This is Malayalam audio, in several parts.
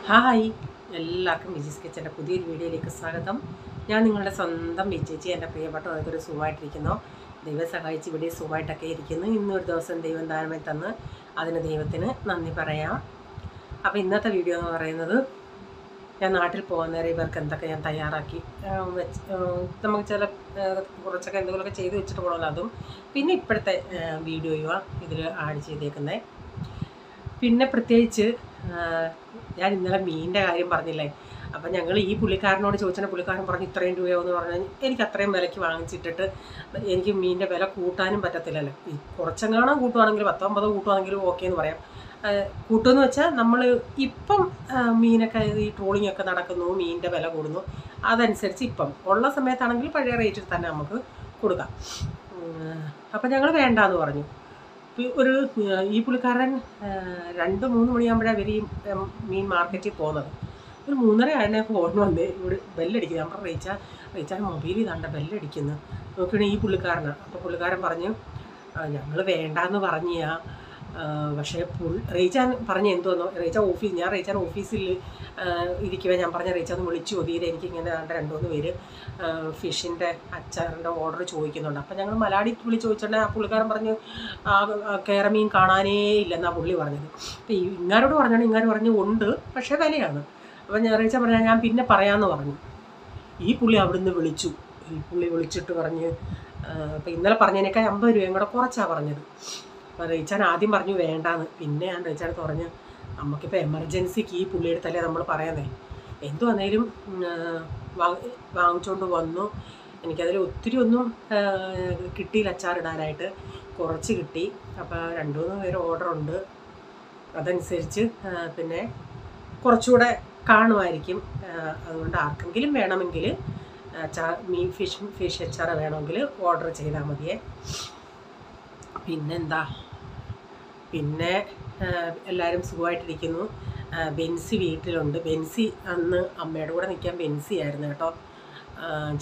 ഹായ്, എല്ലാവർക്കും വിജീസ് കിച്ചൻ്റെ പുതിയൊരു വീഡിയോയിലേക്ക് സ്വാഗതം. ഞാൻ നിങ്ങളുടെ സ്വന്തം വിജയിച്ച് എൻ്റെ പ്രിയപ്പെട്ട അതൊരു സുഖമായിട്ടിരിക്കുന്നു. ദൈവം സഹായിച്ച് ഇവിടെ സുഖമായിട്ടൊക്കെ ഇരിക്കുന്നു. ഇന്നൊരു ദിവസം ദൈവം ദാനമായി തന്ന് അതിന് ദൈവത്തിന് നന്ദി പറയാം. അപ്പോൾ ഇന്നത്തെ വീഡിയോ എന്ന് പറയുന്നത്, ഞാൻ നാട്ടിൽ പോകുന്നവരെ ഇവർക്ക് എന്തൊക്കെ ഞാൻ തയ്യാറാക്കി നമുക്ക് കുറച്ചൊക്കെ എന്തെങ്കിലുമൊക്കെ ചെയ്ത് വെച്ചിട്ട് പോകണമല്ലോ, അതും പിന്നെ ഇപ്പോഴത്തെ വീഡിയോയുമാണ് ഇതിൽ ആഡ് ചെയ്തേക്കുന്നത്. പിന്നെ പ്രത്യേകിച്ച് ഞാൻ ഇന്നലെ മീനിൻ്റെ കാര്യം പറഞ്ഞില്ലേ, അപ്പം ഞങ്ങൾ ഈ പുള്ളിക്കാരനോട് ചോദിച്ചാൽ പുള്ളിക്കാരൻ പറഞ്ഞു ഇത്രയും രൂപയോ എന്ന് പറഞ്ഞാൽ എനിക്ക് അത്രയും വിലയ്ക്ക് വാങ്ങിച്ചിട്ടിട്ട് എനിക്ക് മീനിൻ്റെ വില കൂട്ടാനും പറ്റത്തില്ലല്ലോ. ഈ കുറച്ചെങ്ങാണം കൂട്ടുവാണെങ്കിൽ 10-50 കൂട്ടുവാണെങ്കിലും ഓക്കെ എന്ന് പറയാം. കൂട്ടുമെന്ന് വെച്ചാൽ നമ്മൾ ഇപ്പം മീനൊക്കെ ഈ ട്രോളിംഗ് ഒക്കെ നടക്കുന്നു, മീനിൻ്റെ വില കൂടുന്നു, അതനുസരിച്ച് ഇപ്പം ഉള്ള സമയത്താണെങ്കിൽ പഴയ റേറ്റിൽ തന്നെ നമുക്ക് കൊടുക്കാം. അപ്പം ഞങ്ങൾ വേണ്ടാന്ന് പറഞ്ഞു. ഈ പുള്ളിക്കാരൻ 2-3 മണിയാകുമ്പോഴാണ് ഇവർ ഈ മീൻ മാർക്കറ്റിൽ പോകുന്നത്. ഒരു 3:30 ആയതിനെ ഫോൺ വന്ന് ഇവിടെ ബെല്ലടിക്കുന്നത്. ഞാൻ പറഞ്ഞു റീച്ചാൻ മൊബൈൽ ഇതാണ്ട ബെല്ലടിക്കുന്നു നോക്കിയാണ് ഈ പുള്ളിക്കാരനാണ്. അപ്പോൾ പുള്ളിക്കാരൻ പറഞ്ഞു ഞങ്ങൾ വേണ്ടാന്ന് പറഞ്ഞാ, പക്ഷേ റീച്ചാൻ പറഞ്ഞ് എന്തോന്നോ ഞാൻ റീച്ചാൻ ഓഫീസിൽ ഇരിക്കുവേ ഞാൻ പറഞ്ഞ റീച്ചാന്ന് വിളിച്ചു തീരെ എനിക്കിങ്ങനെ 2-3 പേര് ഫിഷിൻ്റെ അച്ചാറിൻ്റെ ഓർഡർ ചോദിക്കുന്നുണ്ട്. അപ്പം ഞങ്ങൾ മലയാളി വിളിച്ച് ചോദിച്ചിട്ടുണ്ടെങ്കിൽ ആ പുള്ളിക്കാരൻ പറഞ്ഞു കേരമീൻ കാണാനേ ഇല്ലെന്നാണ് പുള്ളി പറഞ്ഞത്. അപ്പം ഇങ്ങാരോട് പറഞ്ഞാണ് ഇങ്ങാർ പറഞ്ഞു ഉണ്ട്, പക്ഷേ വിലയാണ്. അപ്പം ഞാൻ റീച്ചാൻ പറഞ്ഞാൽ ഞാൻ പിന്നെ പറയാമെന്ന് പറഞ്ഞു. ഈ പുള്ളി അവിടുന്ന് വിളിച്ചു. ഈ പുള്ളി വിളിച്ചിട്ട് പറഞ്ഞ് അപ്പം ഇന്നലെ പറഞ്ഞതിനേക്കാൾ 50 രൂപയും കൂടെ കുറച്ചാണ് പറഞ്ഞത്. അപ്പോൾ റീച്ചാൻ ആദ്യം പറഞ്ഞു വേണ്ടാന്ന്. പിന്നെ ഞാൻ റീച്ചാനത്ത് പറഞ്ഞു നമുക്കിപ്പോൾ എമർജൻസിക്ക് ഈ പുള്ളിയെടുത്തല്ലേ നമ്മൾ പറയുന്നത്, എന്തു വന്നേലും വാങ്ങിച്ചുകൊണ്ട് വന്നു. എനിക്കതിൽ ഒത്തിരി ഒന്നും കിട്ടിയില്ല അച്ചാറിടാനായിട്ട്, കുറച്ച് കിട്ടി. അപ്പോൾ 2-3 പേര് ഓർഡറുണ്ട്, അതനുസരിച്ച് പിന്നെ കുറച്ചുകൂടെ കാണുമായിരിക്കും. അതുകൊണ്ട് ആർക്കെങ്കിലും വേണമെങ്കിൽ ഫിഷ് അച്ചാർ വേണമെങ്കിൽ ഓർഡർ ചെയ്താൽ മതിയേ. പിന്നെന്താ, പിന്നെ എല്ലാവരും സുഖമായിട്ടിരിക്കുന്നു. ബെൻസി വീട്ടിലുണ്ട്. ബെൻസി അന്ന് അമ്മയുടെ കൂടെ നിൽക്കാൻ ബെൻസി ആയിരുന്നു കേട്ടോ.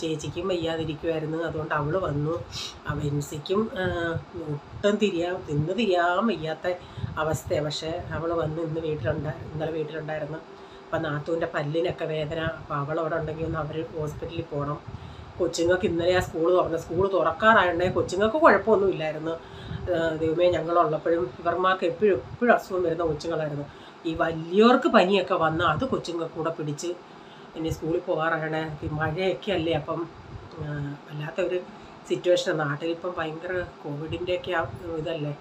ചേച്ചിക്കും വയ്യാതിരിക്കുമായിരുന്നു, അതുകൊണ്ട് അവൾ വന്നു. ആ ബെൻസിക്കും ഒട്ടും തിരിയാൻ വയ്യാത്ത അവസ്ഥയാണ്. പക്ഷേ അവൾ വന്ന് ഇന്നലെ വീട്ടിലുണ്ടായിരുന്നു. അപ്പം നാത്തൂൻ്റെ പല്ലിനൊക്കെ വേദന. അപ്പോൾ അവളവിടെ ഉണ്ടെങ്കിൽ ഒന്ന് അവർ ഹോസ്പിറ്റലിൽ പോകണം. കൊച്ചുങ്ങൾക്ക് ഇന്നലെ ആ സ്കൂൾ തുറക്കാറായിട്ടുണ്ടെങ്കിൽ കൊച്ചുങ്ങൾക്ക് കുഴപ്പമൊന്നും ഇല്ലായിരുന്നു. ദൈവമേ, ഞങ്ങളുള്ളപ്പോഴും ഇവർമാർക്ക് എപ്പോഴും അസുഖം വരുന്ന കൊച്ചുങ്ങളായിരുന്നു. ഈ വലിയവർക്ക് പനിയൊക്കെ വന്ന് അത് കൊച്ചുങ്ങൾക്ക് കൂടെ പിടിച്ച് ഇനി സ്കൂളിൽ പോകാറാണ്. മഴയൊക്കെ അല്ലേ, അപ്പം വല്ലാത്തൊരു സിറ്റുവേഷൻ. നാട്ടിലിപ്പം ഭയങ്കര കോവിഡിൻ്റെയൊക്കെ ഇതല്ലേ.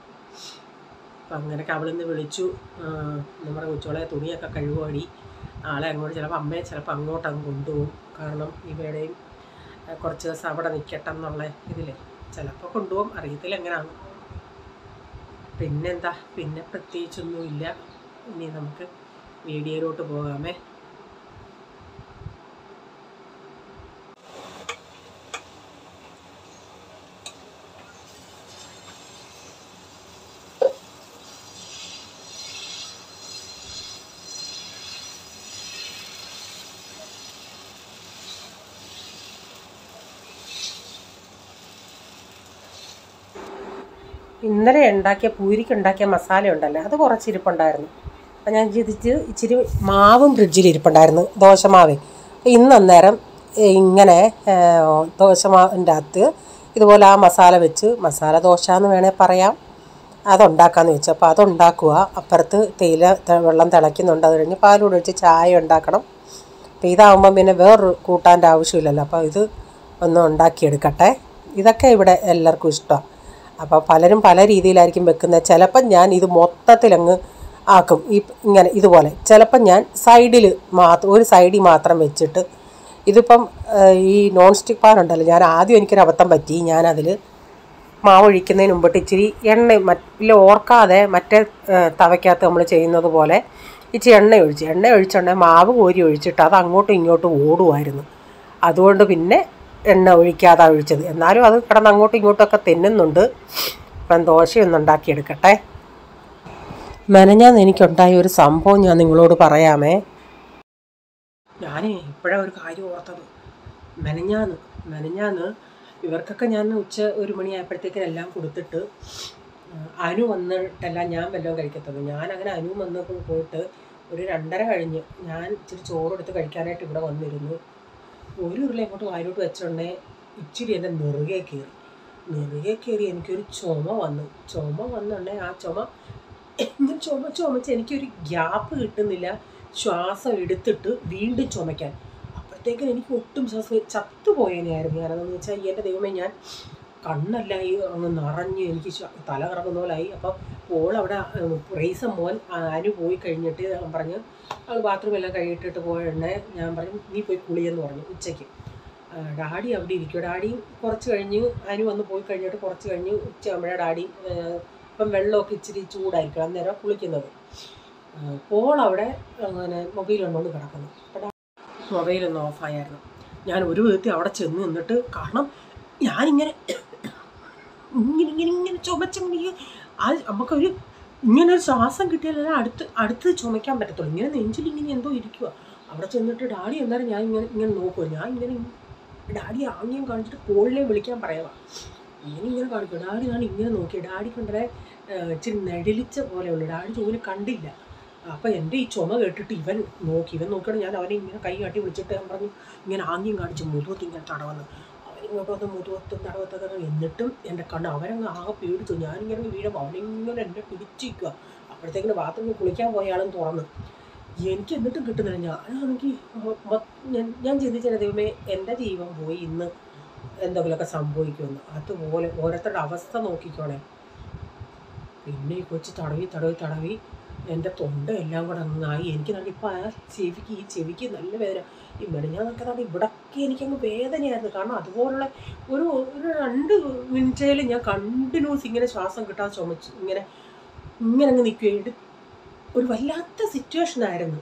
അപ്പം അങ്ങനെയൊക്കെ അവളിന്ന് വിളിച്ചു. നമ്മുടെ കൊച്ചുകളെ തുണിയൊക്കെ കഴുകുവാടി, ആളെ അങ്ങോട്ട് ചിലപ്പോൾ അമ്മയെ ചിലപ്പോൾ അങ്ങോട്ടങ്ങ് കൊണ്ടുപോകും. കാരണം ഇവരുടെയും കുറച്ച് ദിവസം അവിടെ നിൽക്കട്ടെ എന്നുള്ള ഇതിൽ ചിലപ്പോൾ കൊണ്ടുപോകും, അറിയത്തില്ല എങ്ങനെയാണ്. പിന്നെന്താ, പിന്നെ പ്രത്യേകിച്ചൊന്നുമില്ല. ഇനി നമുക്ക് വീഡിയോയിലോട്ട് പോകാമേ. ഇന്നലെ പൂരിക്കുണ്ടാക്കിയ മസാല ഉണ്ടല്ലോ, അത് കുറച്ച് ഇരിപ്പുണ്ടായിരുന്നു. അപ്പം ഞാൻ ഇച്ചിരി മാവും ഫ്രിഡ്ജിൽ ഇരിപ്പുണ്ടായിരുന്നു, ദോശമാവേ. ഇന്ന് അന്നേരം ഇങ്ങനെ ദോശമാവിൻ്റെ അകത്ത് ഇതുപോലെ ആ മസാല വെച്ച്, മസാല ദോശ എന്ന് വേണേൽ പറയാം, അതുണ്ടാക്കാമെന്ന് വെച്ചു. അപ്പോൾ അതുണ്ടാക്കുക. അപ്പുറത്ത് വെള്ളം തിളയ്ക്കുന്നുണ്ട്. അത് കഴിഞ്ഞ് പാലൂടെ ഒഴിച്ച് ചായ ഉണ്ടാക്കണം. അപ്പോൾ ഇതാകുമ്പം പിന്നെ വേറൊരു കൂട്ടാൻ്റെ ആവശ്യമില്ലല്ലോ. അപ്പോൾ ഇത് ഒന്ന് ഉണ്ടാക്കിയെടുക്കട്ടെ. ഇതൊക്കെ ഇവിടെ എല്ലാവർക്കും ഇഷ്ടമാണ്. അപ്പോൾ പലരും പല രീതിയിലായിരിക്കും വെക്കുന്നത്. ചിലപ്പം ഞാൻ ഇത് മൊത്തത്തിലങ്ങ് ആക്കും, ഇങ്ങനെ ഇതുപോലെ. ചിലപ്പം ഞാൻ ഒരു സൈഡിൽ മാത്രം വെച്ചിട്ട്, ഇതിപ്പം ഈ നോൺ സ്റ്റിക്ക് പാൻ ഉണ്ടല്ലോ, ഞാൻ ആദ്യം എനിക്കൊരു അബദ്ധം പറ്റി. ഞാനതിൽ മാവ് ഒഴിക്കുന്നതിന് മുമ്പിട്ട് ഇച്ചിരി എണ്ണ ഓർക്കാതെ മറ്റേ തവയ്ക്കകത്ത് നമ്മൾ ചെയ്യുന്നത് പോലെ ഇച്ചിരി എണ്ണ ഒഴിച്ചുണ്ടെങ്കിൽ മാവ് കോരി ഒഴിച്ചിട്ട് അത് അങ്ങോട്ടും ഇങ്ങോട്ടും ഓടുമായിരുന്നു. അതുകൊണ്ട് പിന്നെ എണ്ണ ഒഴിക്കാതെ ഒഴിച്ചത്. എന്നാലും അത് കിടന്ന് അങ്ങോട്ടും ഇങ്ങോട്ടുമൊക്കെ തിന്നുന്നുണ്ട്. ഇപ്പം ദോശയൊന്നും ഉണ്ടാക്കിയെടുക്കട്ടെ. മെനഞ്ഞാന്ന് എനിക്കുണ്ടായ ഒരു സംഭവം ഞാൻ നിങ്ങളോട് പറയാമേ. ഞാൻ ഇപ്പോഴാണ് ഒരു കാര്യം ഓർത്തത്. മെനഞ്ഞാന്ന് ഇവർക്കൊക്കെ ഞാൻ ഉച്ച 1 മണിയായപ്പോഴത്തേക്കിനും എല്ലാം കൊടുത്തിട്ട് അനു വന്നിട്ടെല്ലാം ഞാൻ വല്ലതും കഴിക്കത്തുള്ളൂ. ഞാനങ്ങനെ അനു വന്നപ്പോൾ പോയിട്ട് ഒരു 2:30 കഴിഞ്ഞ് ഞാൻ ഇച്ചിരി ചോറെടുത്ത് കഴിക്കാനായിട്ട് ഇവിടെ വന്നിരുന്നു. ഒരു ഉരുള അങ്ങോട്ട് വായിലോട്ട് വെച്ചോണ്ടേ ഇച്ചിരി എൻ്റെ നെറുകെ കയറി എനിക്കൊരു ചുമ വന്നുണ്ടേ. ആ ചുമ ഇങ്ങനെ ചുമച്ച് എനിക്കൊരു ഗ്യാപ്പ് കിട്ടുന്നില്ല ശ്വാസം എടുത്തിട്ട് വീണ്ടും ചുമയ്ക്കാൻ. അപ്പോഴത്തേക്കും എനിക്ക് ഒട്ടും ശ്വാസം ചത്തുപോയതിനായിരുന്നു ഞാനതെന്ന് വെച്ചാൽ എൻ്റെ ദൈവമേ, ഞാൻ കണ്ണെല്ലാം അങ്ങ് നിറഞ്ഞ് എനിക്ക് തല കറങ്ങുന്ന പോലായി. അപ്പം അവിടെ റേസം മോൻ അനു പോയി കഴിഞ്ഞിട്ട് പറഞ്ഞ് അത് ബാത്റൂമെല്ലാം കഴിയിട്ടിട്ട് പോയണേ. ഞാൻ പറഞ്ഞു നീ പോയി കുളിയെന്ന് പറഞ്ഞു ഉച്ചയ്ക്ക്. ഡാഡി അവിടെ ഇരിക്കും. ഡാഡി കുറച്ച് കഴിഞ്ഞ് അനു വന്ന് പോയി കഴിഞ്ഞിട്ട് കുറച്ച് കഴിഞ്ഞ് ഉച്ചയാകുമ്പോഴേ ഡാഡി ഇപ്പം വെള്ളമൊക്കെ ഇച്ചിരി ചൂടായിരിക്കും അന്നേരം കുളിക്കുന്നത്. അവിടെ അങ്ങനെ മൊബൈൽ കൊണ്ടുകൊണ്ട് കിടക്കുന്നു. അപ്പം മൊബൈലൊന്ന് ഓഫായിരുന്നു. ഞാൻ ഒരു വിധത്തിൽ അവിടെ ചെന്ന് നിന്നിട്ട്, കാരണം ഞാനിങ്ങനെ ഇങ്ങനെ ചുമച്ചെങ്കിൽ നമുക്കൊരു ഇങ്ങനെ ഒരു ശ്വാസം കിട്ടിയാലേ അടുത്ത് ചുമയ്ക്കാൻ പറ്റത്തുള്ളൂ. ഇങ്ങനെ നെഞ്ചിലിങ്ങനെ എന്തോ ഇരിക്കുക. അവിടെ ചെന്നിട്ട് ഡാഡി എന്നാലും ഞാൻ ഇങ്ങനെ നോക്കുക. ഞാൻ ഇങ്ങനെ ഡാഡി ആംഗ്യം കാണിച്ചിട്ട് കോളിനെ വിളിക്കാൻ പറയുക. ഇങ്ങനെ കാണിക്കുക. ഡാഡി ഞാൻ ഇങ്ങനെ നോക്കി. ഡാഡി കണ്ടേ ഇച്ചിരി നെടിലിച്ച പോലെയുള്ളൂ. ഡാഡി ജോലി കണ്ടില്ല. അപ്പം എൻ്റെ ഈ ചുമ കേട്ടിട്ട് ഇവൻ നോക്കിയിട്ട് ഞാൻ അവനെ ഇങ്ങനെ കൈ കാട്ടി വിളിച്ചിട്ട് ഞാൻ പറഞ്ഞു ഇങ്ങനെ ആംഗ്യം കാണിച്ച് മുതുകത്ത് ഇങ്ങനെ തടവന്ന്. അവനിങ്ങോട്ട് വന്ന് മുതുകത്തും തടവത്തൊക്കെ. എന്നിട്ടും എൻ്റെ കണ്ണ് അവരങ്ങ് ആകെ പേടിച്ചു. ഞാനിങ്ങനെ വീഴുമ്പോൾ അവനിങ്ങനെ എന്നെ പിടിച്ചിരിക്കുക. അപ്പോഴത്തേക്കിന് ബാത്റൂമിൽ കുളിക്കാൻ പോയാളും തുറന്ന്. എനിക്ക് എന്നിട്ടും കിട്ടുന്നില്ല. ഞാനാണെങ്കിൽ ഞാൻ ചിന്തിച്ചത് ദൈവമേ, എൻ്റെ ജീവൻ പോയി ഇന്ന് എന്തെങ്കിലുമൊക്കെ സംഭവിക്കുമെന്ന്. അതുപോലെ ഓരോരുത്തരുടെ അവസ്ഥ നോക്കിക്കോണേ. പിന്നെ ഈ കൊച്ച് തടവി എൻ്റെ തൊണ്ട എല്ലാം കൂടെ അങ്ങായി. എനിക്ക് നല്ല ഇപ്പോൾ ഈ ചെവിക്ക് നല്ല വേദന. ഈ മെനഞ്ഞാന്നൊക്കെ തന്നെ ഇവിടൊക്കെ എനിക്കങ്ങ് വേദനയായിരുന്നു. കാരണം അതുപോലുള്ള ഒരു 2 മിനിറ്റിൽ ഞാൻ കണ്ടിന്യൂസ് ഇങ്ങനെ ശ്വാസം കിട്ടാതെ ചുമച്ച് ഇങ്ങനെ അങ്ങ് നിൽക്കുകയായിട്ട് ഒരു വല്ലാത്ത സിറ്റുവേഷനായിരുന്നു.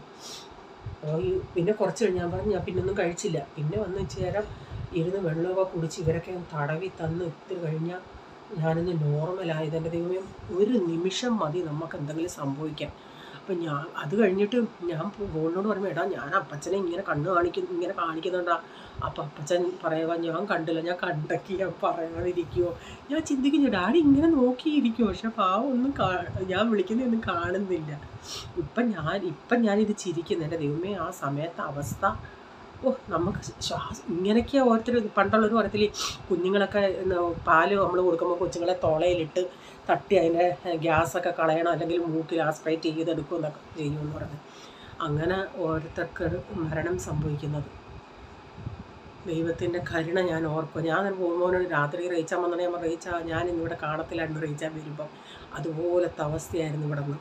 പിന്നെ കുറച്ച് കഴിഞ്ഞ് ഞാൻ പറഞ്ഞു ഞാൻ പിന്നൊന്നും കഴിച്ചില്ല. പിന്നെ വന്ന് ചേരം ഇരുന്ന് വെള്ളമൊക്കെ കുടിച്ച് ഇവരൊക്കെ തടവി തന്ന് ഇത്തിരി കഴിഞ്ഞാൽ ഞാനൊന്ന് നോർമലായത്. എൻ്റെ ദൈവമേ, ഒരു നിമിഷം മതി നമുക്ക് എന്തെങ്കിലും സംഭവിക്കാം. അപ്പം അത് കഴിഞ്ഞിട്ട് ഞാൻ ഫോണിനോട് പറയുമ്പോൾ എടാ ഞാൻ അപ്പച്ചനെ ഇങ്ങനെ കാണിക്കുന്നുണ്ടാ. അപ്പം അപ്പച്ചൻ പറയുക ഞാൻ കണ്ടില്ല, ഞാൻ കണ്ടക്കി, ഞാൻ പറയാതിരിക്കുമോ. ഞാൻ ചിന്തിക്കുന്നു ഡാഡി ഇങ്ങനെ നോക്കിയിരിക്കുമോ, പക്ഷെ പാവം ഞാൻ വിളിക്കുന്നതൊന്നും കാണുന്നില്ല. ഇപ്പം ഞാനിത് ചിരിക്കുന്നു. എൻ്റെ ദൈവമേ, ആ സമയത്തെ അവസ്ഥ നമുക്ക് ഇങ്ങനെയൊക്കെയാണ് ഓരോരുത്തർ. പണ്ടുള്ളൊരു പറയത്തില് കുഞ്ഞുങ്ങളൊക്കെ പാല് നമ്മൾ കൊടുക്കുമ്പോൾ കൊച്ചുങ്ങളെ തൊളയിലിട്ട് തട്ടി അതിൻ്റെ ഗ്യാസൊക്കെ കളയണം, അല്ലെങ്കിൽ മൂക്കിൽ ആസ്പിറേറ്റ് ചെയ്തെടുക്കും എന്നൊക്കെ ചെയ്യുമെന്ന് പറഞ്ഞത്. അങ്ങനെ ഓരോരുത്തർക്ക് മരണം സംഭവിക്കുന്നത്. ദൈവത്തിൻ്റെ കരുണ ഞാൻ ഓർക്കും. ഞാൻ പോകുമ്പോൾ രാത്രി റീച്ചാൻ വന്നിട്ട് ഞാൻ ഞാൻ ഇന്നിവിടെ കാണത്തില്ലായിരുന്നു. റീച്ചാൻ വരുമ്പം അതുപോലത്തെ അവസ്ഥയായിരുന്നു ഇവിടെ നിന്ന്.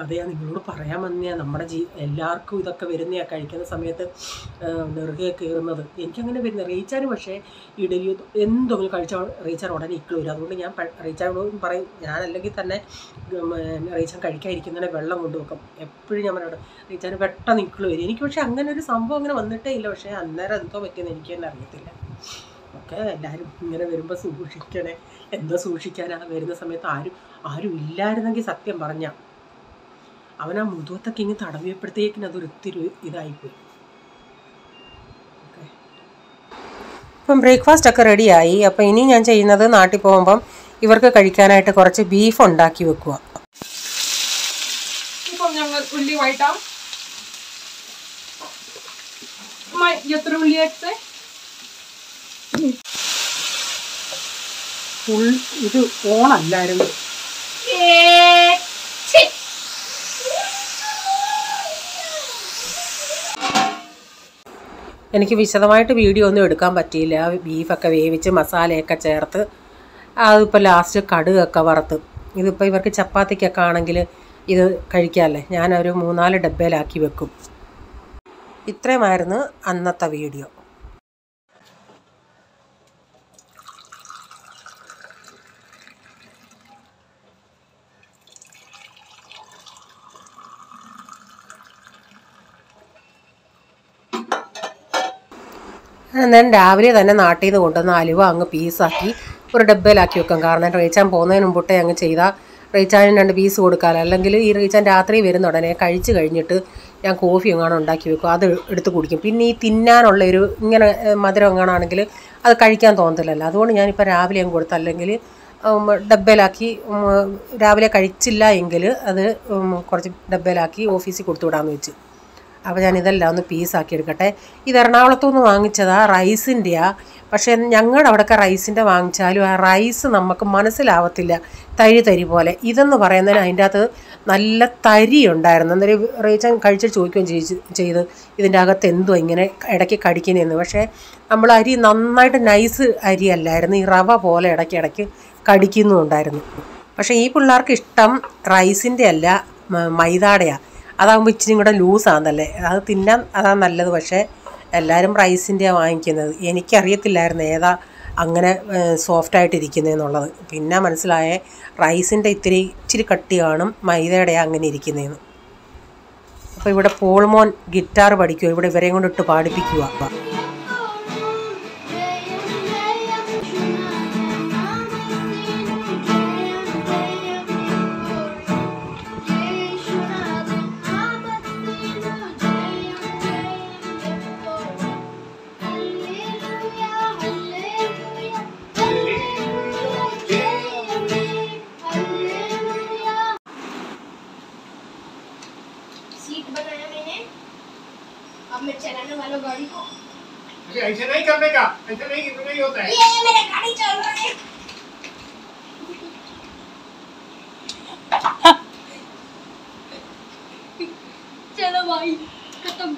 അത് ഞാൻ നിങ്ങളോട് പറയാൻ വന്നേ. നമ്മുടെ എല്ലാവർക്കും ഇതൊക്കെ വരുന്നതാണ് കഴിക്കുന്ന സമയത്ത് നെറുകെ കയറുന്നത്. എനിക്കങ്ങനെ വരുന്നത്. റീച്ചാന് പക്ഷേ ഇഡലി എന്തെങ്കിലും കഴിച്ചാൽ റീച്ചാൻ ഉടനെ ഇക്കിൾ വരും. അതുകൊണ്ട് ഞാൻ റീച്ചാനോട് പറയും, ഞാനല്ലെങ്കിൽ തന്നെ റീച്ചാൻ കഴിക്കാതിരിക്കുന്നതിനെ വെള്ളം കൊണ്ടുവെക്കും. എപ്പോഴും ഞാൻ പറയും റീച്ചാന് പെട്ടെന്ന് ഇക്കിൾ വരും. എനിക്ക് പക്ഷേ അങ്ങനെ ഒരു സംഭവം അങ്ങനെ വന്നിട്ടേ ഇല്ല. പക്ഷേ അന്നേരം എന്തോ പറ്റിയെന്ന് എനിക്ക് തന്നെ അറിയത്തില്ല. ഒക്കെ എല്ലാവരും ഇങ്ങനെ വരുമ്പോൾ സൂക്ഷിക്കണേ. എന്തോ സൂക്ഷിക്കാനാ. വരുന്ന സമയത്ത് ആരും ഇല്ലായിരുന്നെങ്കിൽ സത്യം പറഞ്ഞാൽ അവൻ ആ മുതുകത്തൊക്കെ ഇങ്ങനെ തടവിയപ്പോഴത്തേക്കിന് അതൊരു ഒത്തിരി ഇതായിപ്പോയി. ഓക്കെ, ഇപ്പം ബ്രേക്ക്ഫാസ്റ്റ് ഒക്കെ റെഡിയായി. അപ്പം ഇനി ഞാൻ ചെയ്യുന്നത് നാട്ടിൽ പോകുമ്പം ഇവർക്ക് കഴിക്കാനായിട്ട് കുറച്ച് ബീഫ് ഉണ്ടാക്കി വെക്കുക. ഇപ്പം ഞങ്ങൾ ഉള്ളി വഴറ്റാം. എത്ര ഉള്ളി എടുത്ത് ഇത് ഓണല്ലായിരുന്നു. എനിക്ക് വിശദമായിട്ട് വീഡിയോ ഒന്നും എടുക്കാൻ പറ്റിയില്ല. ബീഫൊക്കെ വേവിച്ച് മസാലയൊക്കെ ചേർത്ത് അതിപ്പോൾ ലാസ്റ്റ് കടുകൊക്കെ വറുത്ത്. ഇതിപ്പോൾ ഇവർക്ക് ചപ്പാത്തിക്കൊക്കെ ആണെങ്കിൽ ഇത് കഴിക്കാമല്ലേ. ഞാനൊരു 3-4 ഡബ്ബയിലാക്കി വെക്കും. ഇത്രയുമായിരുന്നു അന്നത്തെ വീഡിയോ. ഞാൻ രാവിലെ തന്നെ നാട്ടിൽ നിന്ന് കൊണ്ടുവന്ന അലുവ അങ്ങ് പീസാക്കി ഒരു ഡബ്ബയിലാക്കി വെക്കും. കാരണം റീച്ചാൻ പോകുന്നതിന് മുമ്പൊട്ടേ അങ്ങ് ചെയ്താൽ റീച്ചാൻ 2 പീസ് കൊടുക്കാമല്ലോ. അല്ലെങ്കിൽ ഈ റീച്ചാൻ രാത്രി വരുന്ന ഉടനെ കഴിച്ച് കഴിഞ്ഞിട്ട് ഞാൻ കോഫി എങ്ങാനും ഉണ്ടാക്കി വെക്കും, അത് എടുത്ത് കുടിക്കും. പിന്നെ ഈ തിന്നാനുള്ളൊരു ഇങ്ങനെ മധുരം എങ്ങാനാണെങ്കിൽ അത് കഴിക്കാൻ തോന്നത്തില്ലല്ലോ. അതുകൊണ്ട് ഞാനിപ്പോൾ രാവിലെ അങ്ങ് കൊടുത്തു. അല്ലെങ്കിൽ ഡബ്ബയിലാക്കി രാവിലെ കഴിച്ചില്ല എങ്കിൽ അത് കുറച്ച് ഡബ്ബയിലാക്കി ഓഫീസിൽ കൊടുത്തു വിടാമെന്ന് വെച്ച്. അപ്പോൾ ഞാനിതെല്ലാം ഒന്ന് പീസാക്കി എടുക്കട്ടെ. ഇത് എറണാകുളത്തു നിന്ന് വാങ്ങിച്ചതാണ്, റൈസിൻ്റെയാണ്. പക്ഷേ ഞങ്ങളുടെ അവിടെയൊക്കെ റൈസിൻ്റെ വാങ്ങിച്ചാലും ആ റൈസ് നമുക്ക് മനസ്സിലാവത്തില്ല, തരി പോലെ. ഇതെന്ന് പറയുന്നതിന് അതിൻ്റെ അകത്ത് നല്ല തരി ഉണ്ടായിരുന്നു. അന്നേരം റീച്ചൻ കഴിച്ചിട്ട് ചോദിക്കുകയും ചെയ്ത് ഇതിൻ്റെ അകത്ത് എന്തോ ഇങ്ങനെ ഇടയ്ക്ക് കടിക്കുന്നതെന്ന്. പക്ഷേ നമ്മൾ അരി നന്നായിട്ട് നൈസ് അരി അല്ലായിരുന്നു, ഈ റവ പോലെ ഇടയ്ക്ക് കടിക്കുന്നുണ്ടായിരുന്നു. പക്ഷേ ഈ പിള്ളേർക്ക് ഇഷ്ടം റൈസിൻ്റെ അല്ല, മൈദാടെയാണ്. അതാകുമ്പോൾ ഇച്ചിരി കൂടെ ലൂസാണെന്നല്ലേ, അത് തിന്നാൻ അതാണ് നല്ലത്. പക്ഷേ എല്ലാവരും റൈസിൻ്റെയാണ് വാങ്ങിക്കുന്നത്. എനിക്കറിയത്തില്ലായിരുന്നു ഏതാ അങ്ങനെ സോഫ്റ്റായിട്ടിരിക്കുന്നതെന്നുള്ളത്. പിന്നെ മനസ്സിലായേ റൈസിൻ്റെ ഇച്ചിരി കട്ടി കാണും, മൈദയുടെയാണ് അങ്ങനെ ഇരിക്കുന്നതെന്ന്. അപ്പോൾ ഇവിടെ പോൾമോൻ ഗിറ്റാർ പഠിക്കുക, ഇവിടെ ഇവരെയും കൊണ്ട് ഇട്ട് പാടിപ്പിക്കുക. सीट बनाया मैंने, अब मैं चलाने वाला गाड़ी को। ऐसे नहीं करने का, ऐसे नहीं होता है। ये मेरा गाड़ी चल रहा है। चलो भाई खत्म.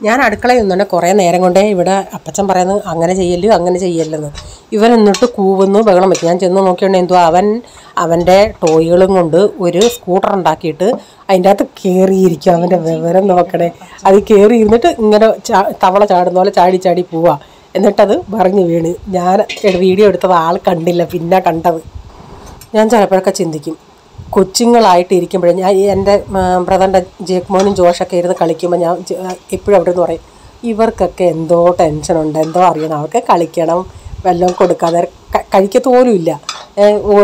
ഞാൻ അടുക്കളയിൽ നിന്നുകൊണ്ട് കുറേ നേരം കൊണ്ടേ ഇവിടെ അപ്പച്ചൻ പറയുന്നത് അങ്ങനെ ചെയ്യല്ലെന്ന്. ഇവൻ എന്നിട്ട് കൂവുന്നു, ബഹളം വയ്ക്കും. ഞാൻ ചെന്ന് നോക്കിയോണ്ട് എന്തോ അവൻ്റെ ടോയ്കളും കൊണ്ട് ഒരു സ്കൂട്ടർ ഉണ്ടാക്കിയിട്ട് അതിൻ്റെ അകത്ത് കയറിയിരിക്കും. അവൻ്റെ വിവരം നോക്കണേ, അത് കയറി ഇരുന്നിട്ട് ഇങ്ങനെ തവള ചാടുന്ന പോലെ ചാടി പോവാ. എന്നിട്ടത് പറഞ്ഞു വീണ്. ഞാൻ വീഡിയോ എടുത്തത് ആൾ കണ്ടില്ല, പിന്നെ കണ്ടത്. ഞാൻ ചിലപ്പോഴൊക്കെ ചിന്തിക്കും, കൊച്ചുങ്ങളായിട്ടിരിക്കുമ്പോഴേ ഞാൻ എൻ്റെ ബ്രദറിൻ്റെ ജേക്മോനും ജോഷൊക്കെ ഇരുന്ന് കളിക്കുമ്പോൾ ഞാൻ എപ്പോഴും അവിടെ നിന്ന് പറയും, ഇവർക്കൊക്കെ എന്തോ ടെൻഷനുണ്ട്, എന്തോ അറിയണം, അവർക്ക് കളിക്കണം, വല്ലതും കൊടുക്കാതെ കഴിക്കത്തോലും ഇല്ല,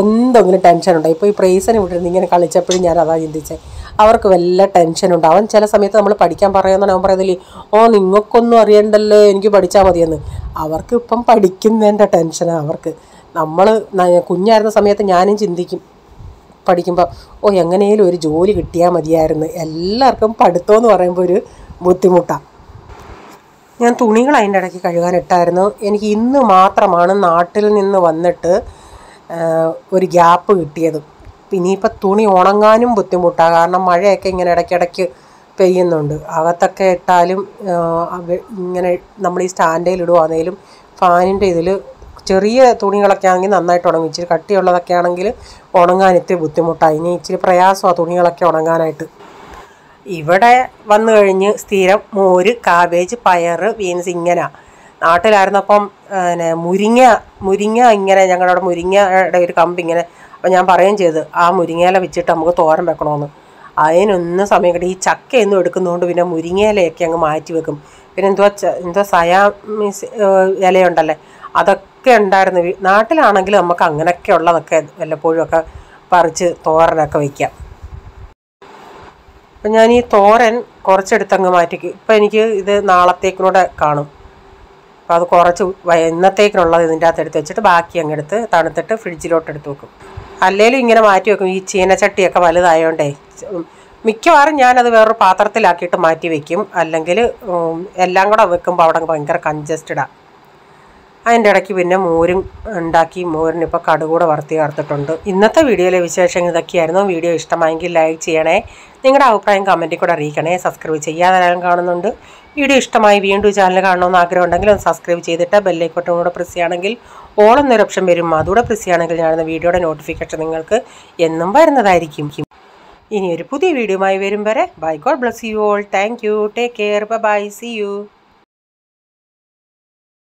എന്തെങ്കിലും ടെൻഷനുണ്ട്. ഇപ്പോൾ ഈ പ്രൈസിനെ വിട്ടിരുന്ന് ഇങ്ങനെ കളിച്ചപ്പോഴും ഞാൻ അതാ ചിന്തിച്ചത്, അവർക്ക് വല്ല ടെൻഷനുണ്ട്. അവൻ ചില സമയത്ത് നമ്മൾ പഠിക്കാൻ പറയുന്നതാണ്, അവൻ പറയുന്നില്ലേ, നിങ്ങൾക്കൊന്നും അറിയണ്ടല്ലോ, എനിക്ക് പഠിച്ചാൽ മതിയെന്ന്. അവർക്ക് ഇപ്പം പഠിക്കുന്നതിൻ്റെ ടെൻഷനാണ് അവർക്ക്. നമ്മൾ കുഞ്ഞായിരുന്ന സമയത്ത് ഞാനും ചിന്തിക്കും പഠിക്കുമ്പോൾ, എങ്ങനെയും ഒരു ജോലി കിട്ടിയാൽ മതിയായിരുന്നു. എല്ലാവർക്കും പഠിത്തമെന്ന് പറയുമ്പോൾ ഒരു ബുദ്ധിമുട്ടാണ്. ഞാൻ തുണികൾ അതിൻ്റെ ഇടയ്ക്ക് കഴുകാനിട്ടായിരുന്നു. എനിക്ക് ഇന്ന് മാത്രമാണ് നാട്ടിൽ നിന്ന് വന്നിട്ട് ഒരു ഗ്യാപ്പ് കിട്ടിയത്. ഇനിയിപ്പോൾ തുണി ഉണങ്ങാനും ബുദ്ധിമുട്ടാണ്, കാരണം മഴയൊക്കെ ഇങ്ങനെ ഇടയ്ക്കിടയ്ക്ക് പെയ്യുന്നുണ്ട്. അകത്തൊക്കെ ഇട്ടാലും ഇങ്ങനെ നമ്മൾ ഈ സ്റ്റാൻഡേൽ ഇടുവാണെങ്കിലും ഫാനിൻ്റെ ഇതിൽ ചെറിയ തുണികളൊക്കെ ആണെങ്കിൽ നന്നായിട്ട് ഉണങ്ങും. ഇച്ചിരി കട്ടിയുള്ളതൊക്കെ ആണെങ്കിൽ ഉണങ്ങാൻ ഇത്തിരി ബുദ്ധിമുട്ടാണ്. ഇനി ഇച്ചിരി പ്രയാസമാണ് തുണികളൊക്കെ ഉണങ്ങാനായിട്ട്. ഇവിടെ വന്നു കഴിഞ്ഞ് സ്ഥിരം മോര്, കാബേജ്, പയർ, ബീൻസ് ഇങ്ങനെ. നാട്ടിലായിരുന്നപ്പം മുരിങ്ങ ഇങ്ങനെ ഞങ്ങളുടെ മുരിങ്ങയുടെ ഒരു കമ്പ് ഇങ്ങനെ. അപ്പോൾ ഞാൻ പറയുകയും ചെയ്ത് ആ മുരിങ്ങയില വെച്ചിട്ട് നമുക്ക് തോരൻ വെക്കണമെന്ന്. അതിനൊന്നും സമയം കിട്ടി. ഈ ചക്കയൊന്നും എടുക്കുന്നതുകൊണ്ട് പിന്നെ മുരിങ്ങയിലയൊക്കെ അങ്ങ് മാറ്റി വെക്കും. പിന്നെ എന്തോ മീൻസ് ഇലയുണ്ടല്ലേ, അതൊക്കെ ഉണ്ടായിരുന്നു. നാട്ടിലാണെങ്കിൽ നമുക്ക് അങ്ങനെയൊക്കെ ഉള്ളതൊക്കെ വല്ലപ്പോഴും ഒക്കെ പറിച്ച് തോരനൊക്കെ വയ്ക്കാം. അപ്പം ഞാൻ ഈ തോരൻ കുറച്ചെടുത്തങ്ങ് മാറ്റിക്കും. ഇപ്പം എനിക്ക് ഇത് നാളത്തേക്കിനൂടെ കാണും. അപ്പോൾ അത് കുറച്ച് ഇന്നത്തേക്കിനുള്ളത് ഇതിൻ്റെ അകത്ത് എടുത്ത് വെച്ചിട്ട് ബാക്കി അങ്ങ് എടുത്ത് തണുത്തിട്ട് ഫ്രിഡ്ജിലോട്ട് എടുത്ത് വെക്കും. അല്ലെങ്കിലും ഇങ്ങനെ മാറ്റി വെക്കും. ഈ ചീനച്ചട്ടിയൊക്കെ വലുതായതുകൊണ്ടേ മിക്കവാറും ഞാനത് വേറൊരു പാത്രത്തിലാക്കിയിട്ട് മാറ്റി വയ്ക്കും. അല്ലെങ്കിൽ എല്ലാം കൂടെ വെക്കുമ്പോൾ അവിടെ ഭയങ്കര കൺജസ്റ്റഡാണ്. അതിൻ്റെ ഇടയ്ക്ക് പിന്നെ മോരും ഉണ്ടാക്കി. മോരിനിപ്പോൾ കടുകൂടെ വറുത്തിട്ടുണ്ട്. ഇന്നത്തെ വീഡിയോയിലെ വിശേഷങ്ങൾ ഇതൊക്കെയായിരുന്നു. വീഡിയോ ഇഷ്ടമായെങ്കിൽ ലൈക്ക് ചെയ്യണേ, നിങ്ങളുടെ അഭിപ്രായം കമൻറ്റിൽ കൂടെ അറിയിക്കണേ. സബ്സ്ക്രൈബ് ചെയ്യാതെ ആരും കാണുന്നുണ്ട്. വീഡിയോ ഇഷ്ടമായി വീണ്ടും ചാനൽ കാണണമെന്ന് ആഗ്രഹമുണ്ടെങ്കിൽ ഒന്ന് സബ്സ്ക്രൈബ് ചെയ്തിട്ട് ബെല്ലൈക്കോട്ടും കൂടെ പ്രസ് ചെയ്യുകയാണെങ്കിൽ ഓൾ എന്നൊരു ഓപ്ഷൻ വരും. അതുകൂടെ പ്രസ് ചെയ്യുകയാണെങ്കിൽ ഞാനെന്ന വീഡിയോയുടെ നോട്ടിഫിക്കേഷൻ നിങ്ങൾക്ക് എന്നും വരുന്നതായിരിക്കും. ഇനി ഒരു പുതിയ വീഡിയോയുമായി വരും വരെ bye. God bless you all. Thank you. Take care. Bye. See U.